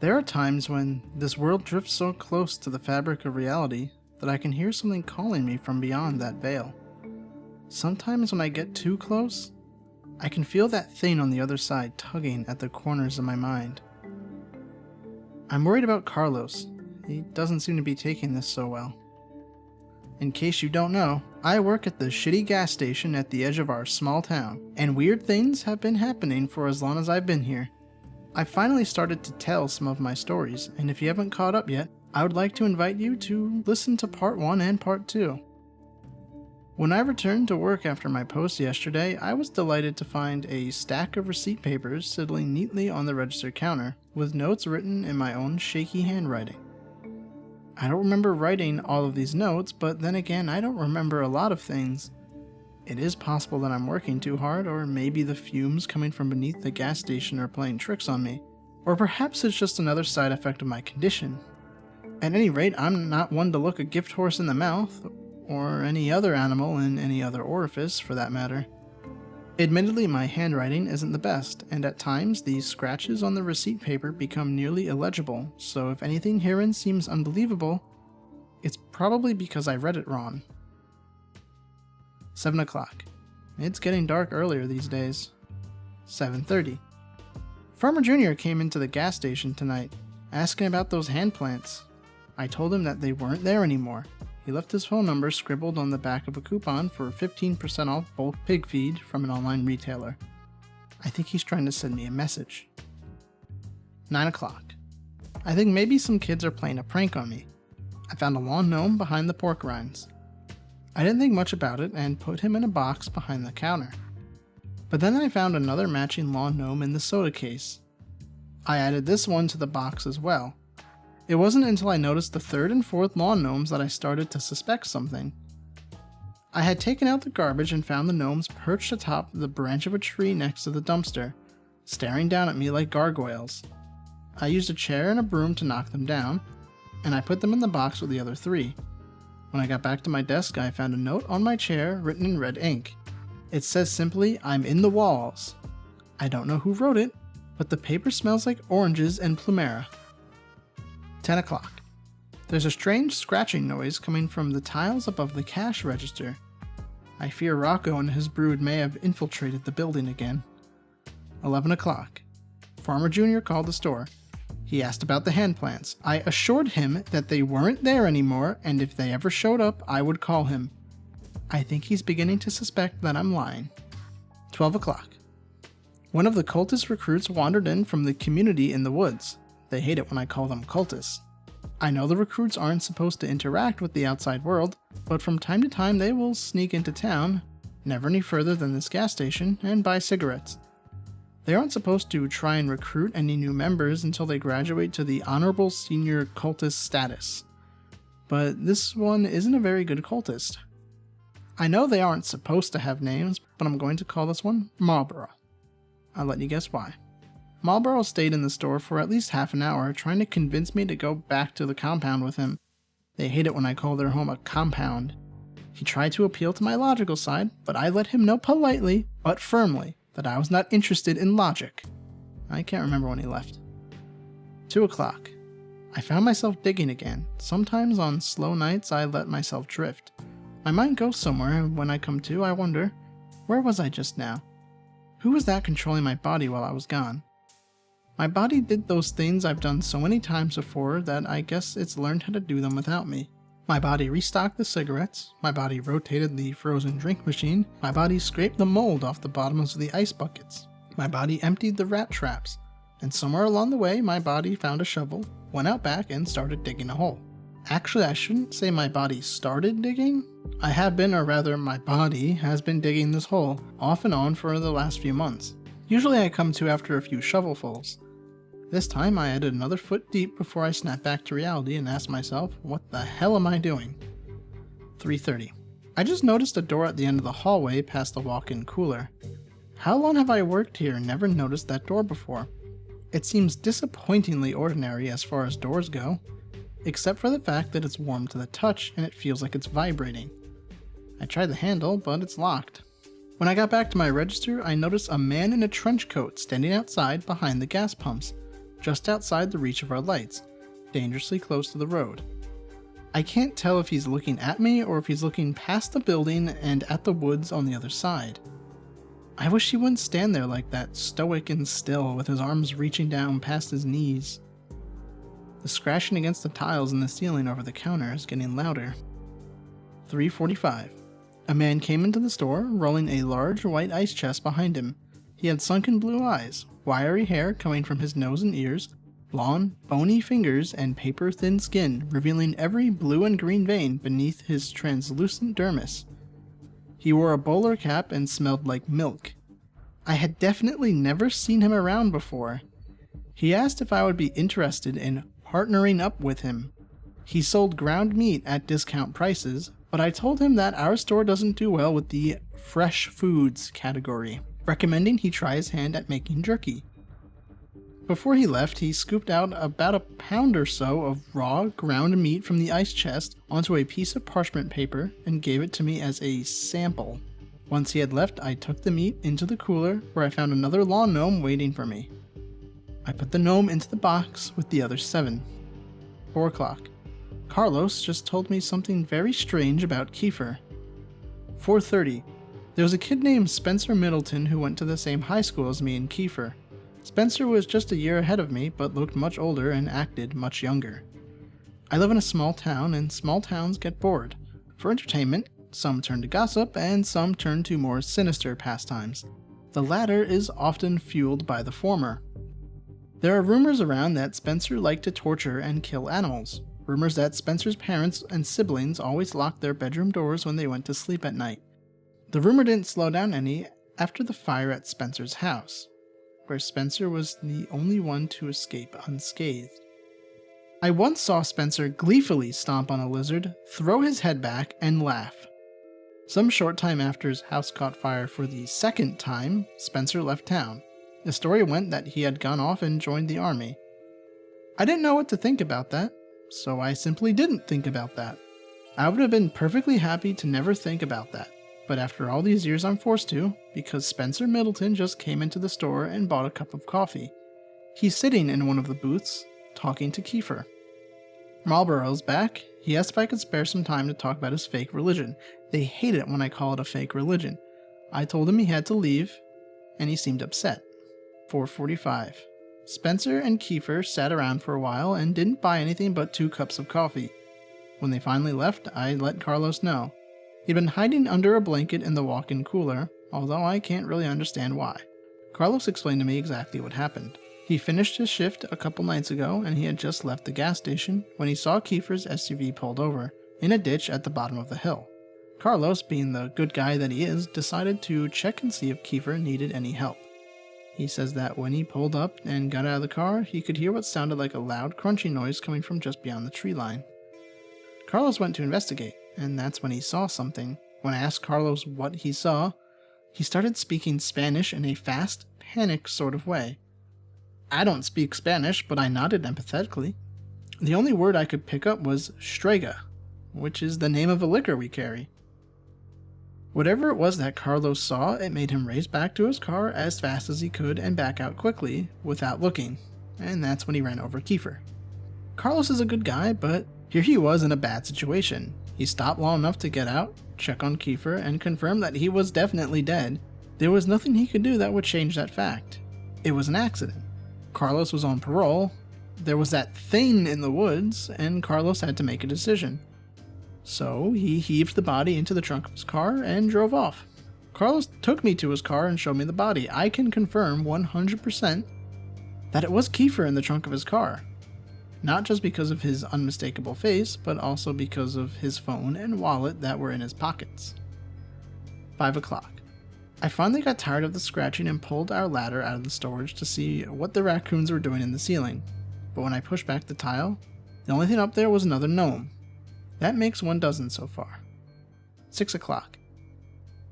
There are times when this world drifts so close to the fabric of reality that I can hear something calling me from beyond that veil. Sometimes when I get too close, I can feel that thing on the other side tugging at the corners of my mind. I'm worried about Carlos. He doesn't seem to be taking this so well. In case you don't know, I work at the shitty gas station at the edge of our small town, and weird things have been happening for as long as I've been here. I finally started to tell some of my stories, and if you haven't caught up yet, I would like to invite you to listen to part 1 and part 2. When I returned to work after my post yesterday, I was delighted to find a stack of receipt papers settling neatly on the register counter, with notes written in my own shaky handwriting. I don't remember writing all of these notes, but then again, I don't remember a lot of things. It is possible that I'm working too hard, or maybe the fumes coming from beneath the gas station are playing tricks on me. Or perhaps it's just another side effect of my condition. At any rate, I'm not one to look a gift horse in the mouth, or any other animal in any other orifice for that matter. Admittedly, my handwriting isn't the best, and at times these scratches on the receipt paper become nearly illegible, so if anything herein seems unbelievable, it's probably because I read it wrong. 7 o'clock. It's getting dark earlier these days. 7:30. Farmer Jr. came into the gas station tonight, asking about those hand plants. I told him that they weren't there anymore. He left his phone number scribbled on the back of a coupon for 15% off bulk pig feed from an online retailer. I think he's trying to send me a message. 9 o'clock. I think maybe some kids are playing a prank on me. I found a lawn gnome behind the pork rinds. I didn't think much about it and put him in a box behind the counter. But then I found another matching lawn gnome in the soda case. I added this one to the box as well. It wasn't until I noticed the third and fourth lawn gnomes that I started to suspect something. I had taken out the garbage and found the gnomes perched atop the branch of a tree next to the dumpster, staring down at me like gargoyles. I used a chair and a broom to knock them down, and I put them in the box with the other 3. When I got back to my desk, I found a note on my chair written in red ink. It says simply, "I'm in the walls." I don't know who wrote it, but the paper smells like oranges and plumera. 10 o'clock. There's a strange scratching noise coming from the tiles above the cash register. I fear Rocco and his brood may have infiltrated the building again. 11 o'clock. Farmer Jr. called the store. He asked about the hand plants. I assured him that they weren't there anymore, and if they ever showed up, I would call him. I think he's beginning to suspect that I'm lying. 12 o'clock. One of the cultist recruits wandered in from the community in the woods. They hate it when I call them cultists. I know the recruits aren't supposed to interact with the outside world, but from time to time they will sneak into town, never any further than this gas station, and buy cigarettes. They aren't supposed to try and recruit any new members until they graduate to the Honorable Senior Cultist status. But this one isn't a very good cultist. I know they aren't supposed to have names, but I'm going to call this one Marlboro. I'll let you guess why. Marlboro stayed in the store for at least half an hour, trying to convince me to go back to the compound with him. They hate it when I call their home a compound. He tried to appeal to my logical side, but I let him know politely, but firmly, that I was not interested in logic. I can't remember when he left. 2 o'clock. I found myself digging again. Sometimes on slow nights I let myself drift. My mind goes somewhere, and when I come to, I wonder, where was I just now? Who was that controlling my body while I was gone? My body did those things I've done so many times before that I guess it's learned how to do them without me. My body restocked the cigarettes, my body rotated the frozen drink machine, my body scraped the mold off the bottoms of the ice buckets, my body emptied the rat traps, and somewhere along the way my body found a shovel, went out back, and started digging a hole. Actually, I shouldn't say my body started digging. I have been, or rather my body has been digging this hole, off and on for the last few months. Usually I come to after a few shovelfuls. This time I added another foot deep before I snapped back to reality and asked myself, what the hell am I doing? 3:30. I just noticed a door at the end of the hallway past the walk-in cooler. How long have I worked here and never noticed that door before? It seems disappointingly ordinary as far as doors go, except for the fact that it's warm to the touch and it feels like it's vibrating. I tried the handle, but it's locked. When I got back to my register, I noticed a man in a trench coat standing outside behind the gas pumps. just outside the reach of our lights, dangerously close to the road. I can't tell if he's looking at me or if he's looking past the building and at the woods on the other side. I wish he wouldn't stand there like that, stoic and still, with his arms reaching down past his knees. The scratching against the tiles in the ceiling over the counter is getting louder. 3:45. A man came into the store, rolling a large white ice chest behind him. He had sunken blue eyes, wiry hair coming from his nose and ears, long, bony fingers, and paper-thin skin, revealing every blue and green vein beneath his translucent dermis. He wore a bowler cap and smelled like milk. I had definitely never seen him around before. He asked if I would be interested in partnering up with him. He sold ground meat at discount prices, but I told him that our store doesn't do well with the fresh foods category, recommending he try his hand at making jerky. Before he left, he scooped out about a pound or so of raw, ground meat from the ice chest onto a piece of parchment paper and gave it to me as a sample. Once he had left, I took the meat into the cooler, where I found another lawn gnome waiting for me. I put the gnome into the box with the other 7. 4 o'clock. Carlos just told me something very strange about Kiefer. 4:30. There was a kid named Spencer Middleton who went to the same high school as me and Kiefer. Spencer was just a year ahead of me, but looked much older and acted much younger. I live in a small town, and small towns get bored. For entertainment, some turn to gossip, and some turn to more sinister pastimes. The latter is often fueled by the former. There are rumors around that Spencer liked to torture and kill animals. Rumors that Spencer's parents and siblings always locked their bedroom doors when they went to sleep at night. The rumor didn't slow down any after the fire at Spencer's house, where Spencer was the only one to escape unscathed. I once saw Spencer gleefully stomp on a lizard, throw his head back, and laugh. Some short time after his house caught fire for the second time, Spencer left town. The story went that he had gone off and joined the army. I didn't know what to think about that, so I simply didn't think about that. I would have been perfectly happy to never think about that. But after all these years I'm forced to, because Spencer Middleton just came into the store and bought a cup of coffee. He's sitting in one of the booths, talking to Kiefer. Marlboro's back. He asked if I could spare some time to talk about his fake religion. They hate it when I call it a fake religion. I told him he had to leave, and he seemed upset. 4:45. Spencer and Kiefer sat around for a while and didn't buy anything but 2 cups of coffee. When they finally left, I let Carlos know. He'd been hiding under a blanket in the walk-in cooler, although I can't really understand why. Carlos explained to me exactly what happened. He finished his shift a couple nights ago, and he had just left the gas station when he saw Kiefer's SUV pulled over, in a ditch at the bottom of the hill. Carlos, being the good guy that he is, decided to check and see if Kiefer needed any help. He says that when he pulled up and got out of the car, he could hear what sounded like a loud crunching noise coming from just beyond the tree line. Carlos went to investigate, and that's when he saw something. When I asked Carlos what he saw, he started speaking Spanish in a fast, panicked sort of way. I don't speak Spanish, but I nodded empathetically. The only word I could pick up was Strega, which is the name of a liquor we carry. Whatever it was that Carlos saw, it made him race back to his car as fast as he could and back out quickly, without looking, and that's when he ran over Kiefer. Carlos is a good guy, but here he was in a bad situation. He stopped long enough to get out, check on Kiefer, and confirm that he was definitely dead. There was nothing he could do that would change that fact. It was an accident. Carlos was on parole, there was that thing in the woods, and Carlos had to make a decision. So he heaved the body into the trunk of his car and drove off. Carlos took me to his car and showed me the body. I can confirm 100% that it was Kiefer in the trunk of his car. Not just because of his unmistakable face, but also because of his phone and wallet that were in his pockets. 5 o'clock. I finally got tired of the scratching and pulled our ladder out of the storage to see what the raccoons were doing in the ceiling. But when I pushed back the tile, the only thing up there was another gnome. That makes 1 dozen so far. 6 o'clock.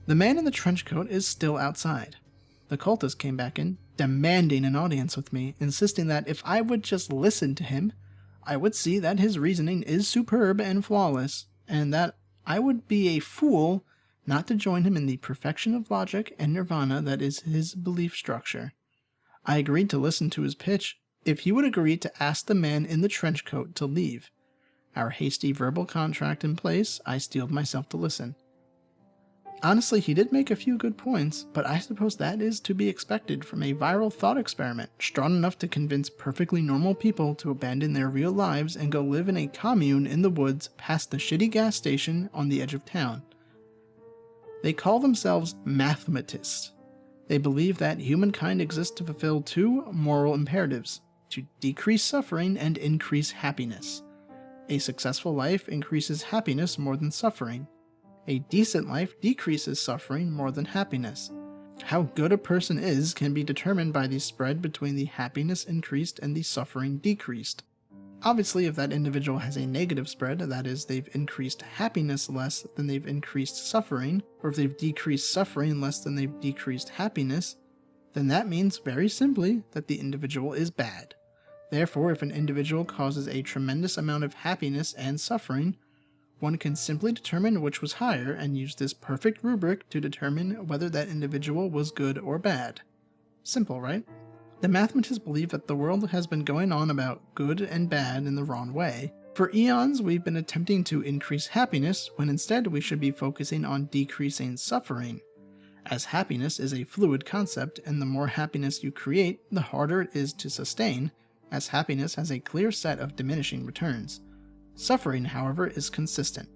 The man in the trench coat is still outside. The cultist came back in, demanding an audience with me, insisting that if I would just listen to him, I would see that his reasoning is superb and flawless, and that I would be a fool not to join him in the perfection of logic and nirvana that is his belief structure. I agreed to listen to his pitch, if he would agree to ask the man in the trench coat to leave. Our hasty verbal contract in place, I steeled myself to listen. Honestly, he did make a few good points, but I suppose that is to be expected from a viral thought experiment strong enough to convince perfectly normal people to abandon their real lives and go live in a commune in the woods past the shitty gas station on the edge of town. They call themselves mathematists. They believe that humankind exists to fulfill two moral imperatives: to decrease suffering and increase happiness. A successful life increases happiness more than suffering. A decent life decreases suffering more than happiness. How good a person is can be determined by the spread between the happiness increased and the suffering decreased. Obviously, if that individual has a negative spread, that is, they've increased happiness less than they've increased suffering, or if they've decreased suffering less than they've decreased happiness, then that means very simply that the individual is bad. Therefore, if an individual causes a tremendous amount of happiness and suffering, one can simply determine which was higher and use this perfect rubric to determine whether that individual was good or bad. Simple, right? The mathematists believe that the world has been going on about good and bad in the wrong way. For eons, we've been attempting to increase happiness, when instead we should be focusing on decreasing suffering. As happiness is a fluid concept, and the more happiness you create, the harder it is to sustain, as happiness has a clear set of diminishing returns. Suffering, however, is consistent.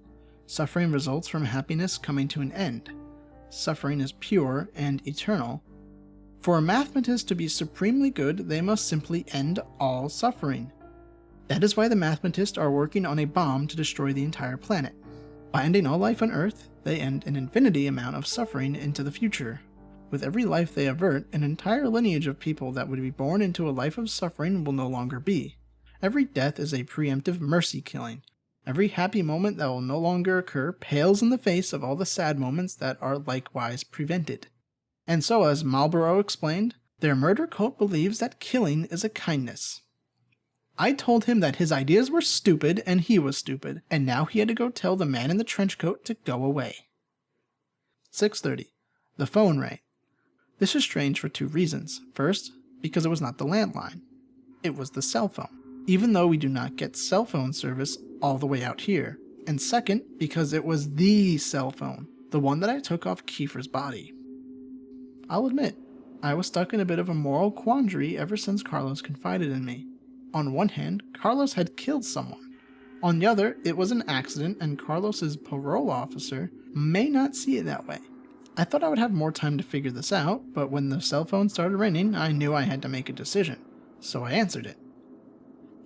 Suffering results from happiness coming to an end. Suffering is pure and eternal. For a mathematist to be supremely good, they must simply end all suffering. That is why the mathematists are working on a bomb to destroy the entire planet. By ending all life on Earth, they end an infinity amount of suffering into the future. With every life they avert, an entire lineage of people that would be born into a life of suffering will no longer be. Every death is a preemptive mercy killing. Every happy moment that will no longer occur pales in the face of all the sad moments that are likewise prevented. And so, as Marlborough explained, their murder cult believes that killing is a kindness. I told him that his ideas were stupid and he was stupid, and now he had to go tell the man in the trench coat to go away. 6:30. The phone rang. This is strange for two reasons. First, because it was not the landline. It was the cell phone, even though we do not get cell phone service all the way out here. And second, because it was the cell phone, the one that I took off Kiefer's body. I'll admit, I was stuck in a bit of a moral quandary ever since Carlos confided in me. On one hand, Carlos had killed someone. On the other, it was an accident and Carlos's parole officer may not see it that way. I thought I would have more time to figure this out, but when the cell phone started ringing, I knew I had to make a decision, so I answered it.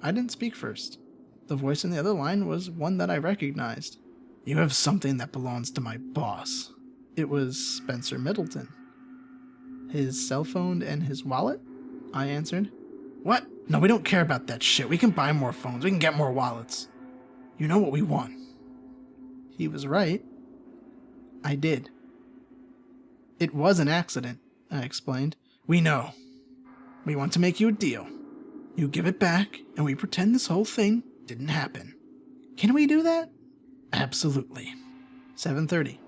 I didn't speak first. The voice in the other line was one that I recognized. "You have something that belongs to my boss." It was Spencer Middleton. "His cell phone and his wallet?" I answered. "What? No, we don't care about that shit. We can buy more phones. We can get more wallets. You know what we want." He was right. I did. "It was an accident," I explained. "We know. We want to make you a deal. You give it back, and we pretend this whole thing didn't happen. Can we do that?" "Absolutely." 7:30.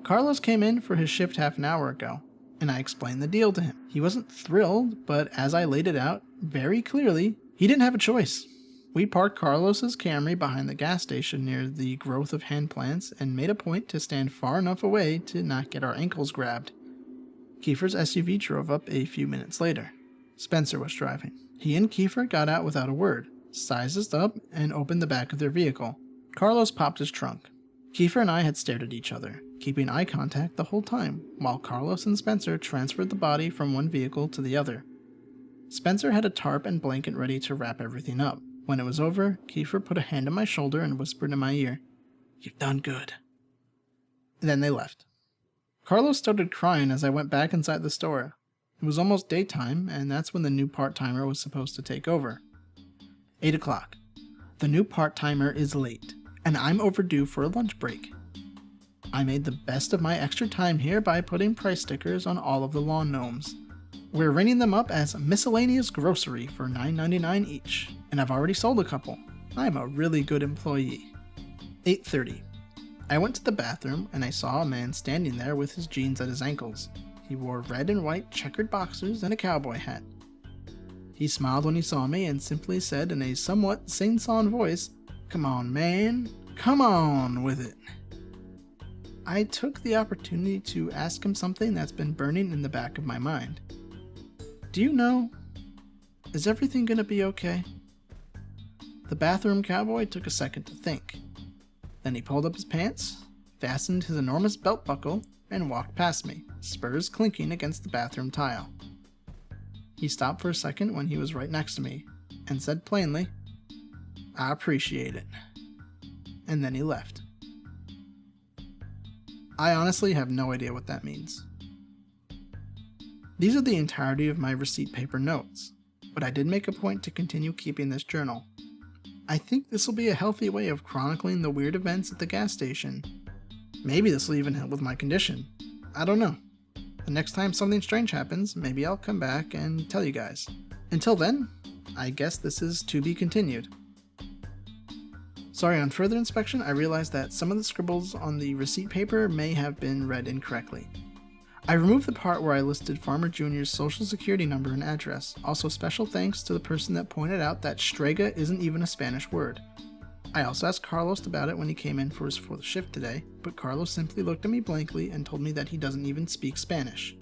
Carlos came in for his shift half an hour ago, and I explained the deal to him. He wasn't thrilled, but as I laid it out very clearly, he didn't have a choice. We parked Carlos's Camry behind the gas station near the growth of hand plants and made a point to stand far enough away to not get our ankles grabbed. Kiefer's SUV drove up a few minutes later. Spencer was driving. He and Kiefer got out without a word, sized us up, and opened the back of their vehicle. Carlos popped his trunk. Kiefer and I had stared at each other, keeping eye contact the whole time, while Carlos and Spencer transferred the body from one vehicle to the other. Spencer had a tarp and blanket ready to wrap everything up. When it was over, Kiefer put a hand on my shoulder and whispered in my ear, "You've done good." And then they left. Carlos started crying as I went back inside the store. It was almost daytime, and that's when the new part-timer was supposed to take over. 8 o'clock. The new part-timer is late, and I'm overdue for a lunch break. I made the best of my extra time here by putting price stickers on all of the lawn gnomes. We're ringing them up as miscellaneous grocery for $9.99 each, and I've already sold a couple. I'm a really good employee. 8:30. I went to the bathroom and I saw a man standing there with his jeans at his ankles. He wore red and white checkered boxers and a cowboy hat. He smiled when he saw me and simply said in a somewhat sing-song voice, "Come on, man, come on with it." I took the opportunity to ask him something that's been burning in the back of my mind. "Do you know, is everything gonna be okay?" The bathroom cowboy took a second to think. Then he pulled up his pants, fastened his enormous belt buckle, and walked past me, spurs clinking against the bathroom tile. He stopped for a second when he was right next to me, and said plainly, "I appreciate it." And then he left. I honestly have no idea what that means. These are the entirety of my receipt paper notes, but I did make a point to continue keeping this journal. I think this will be a healthy way of chronicling the weird events at the gas station. Maybe this will even help with my condition. I don't know. The next time something strange happens, maybe I'll come back and tell you guys. Until then, I guess this is to be continued. Sorry, on further inspection, I realized that some of the scribbles on the receipt paper may have been read incorrectly. I removed the part where I listed Farmer Jr.'s social security number and address. Also, special thanks to the person that pointed out that strega isn't even a Spanish word. I also asked Carlos about it when he came in for his fourth shift today, but Carlos simply looked at me blankly and told me that he doesn't even speak Spanish.